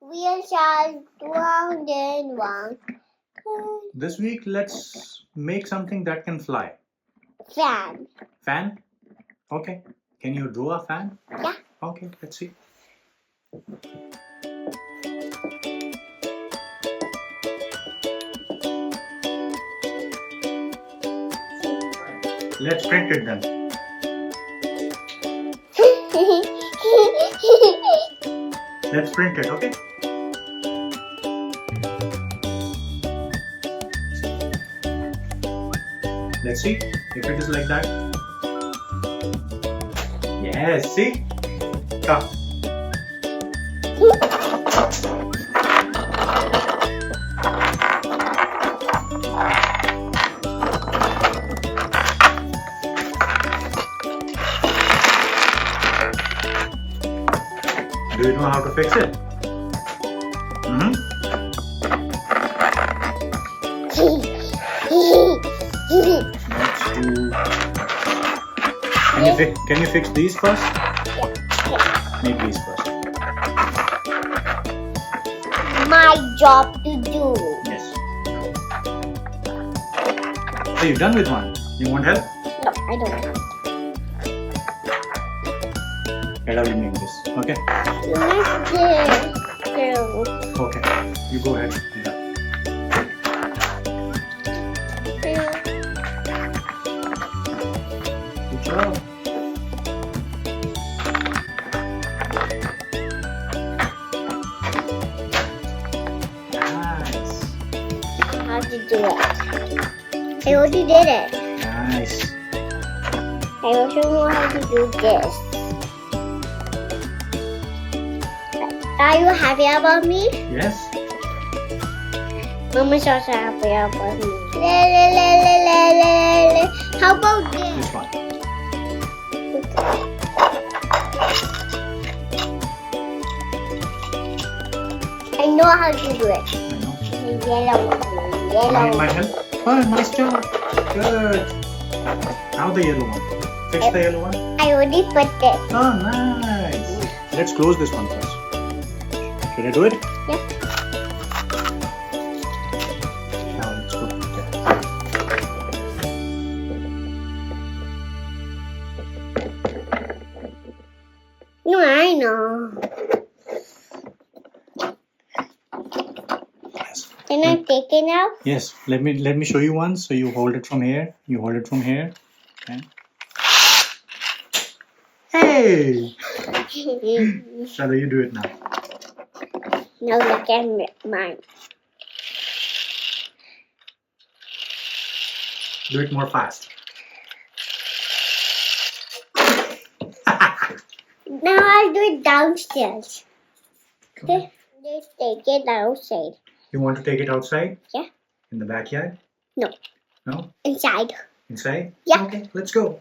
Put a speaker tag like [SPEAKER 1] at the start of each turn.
[SPEAKER 1] wheels are round and round.
[SPEAKER 2] This week, let's make something that can fly.
[SPEAKER 1] Fan.
[SPEAKER 2] Fan? Okay. Can you draw a fan?
[SPEAKER 1] Yeah.
[SPEAKER 2] Okay, let's see. Let's print it then. Let's print it, okay? Let's see if it is like that. Yes, see? Come. Do you know how to fix it? Let's do. Can you fix these first?
[SPEAKER 1] Yeah.
[SPEAKER 2] Make these first.
[SPEAKER 1] My job to do.
[SPEAKER 2] Yes. So you're done with one. You want help?
[SPEAKER 1] No, I don't.
[SPEAKER 2] Let me make this. Okay.
[SPEAKER 1] Let's do.
[SPEAKER 2] Okay. You go ahead. You're done. Good job. Nice.
[SPEAKER 1] How to do it? I already did it.
[SPEAKER 2] Nice.
[SPEAKER 1] I also know how to do this. Are you happy about me?
[SPEAKER 2] Yes.
[SPEAKER 1] Mama's also happy about me. How about this?
[SPEAKER 2] This one.
[SPEAKER 1] I know how to do it.
[SPEAKER 2] I know.
[SPEAKER 1] The yellow one.
[SPEAKER 2] You
[SPEAKER 1] Yellow
[SPEAKER 2] need my
[SPEAKER 1] one.
[SPEAKER 2] help? Oh, nice job. Good. Now the yellow one. Fix the yellow one.
[SPEAKER 1] I already put it.
[SPEAKER 2] Oh, nice. Let's close this one first. Should I do it?
[SPEAKER 1] Yeah.
[SPEAKER 2] Now let's go.
[SPEAKER 1] No, I know.
[SPEAKER 2] Yes.
[SPEAKER 1] Can I take it now?
[SPEAKER 2] Yes. Let me show you one. So you hold it from here. You hold it from here. Okay. Hey! Shall you do it now?
[SPEAKER 1] No, look at mine.
[SPEAKER 2] Do it more fast.
[SPEAKER 1] Now I'll do it downstairs. Okay. Let's take it outside.
[SPEAKER 2] You want to take it outside?
[SPEAKER 1] Yeah.
[SPEAKER 2] In the backyard?
[SPEAKER 1] No.
[SPEAKER 2] No?
[SPEAKER 1] Inside.
[SPEAKER 2] Inside?
[SPEAKER 1] Yeah.
[SPEAKER 2] Okay, let's go.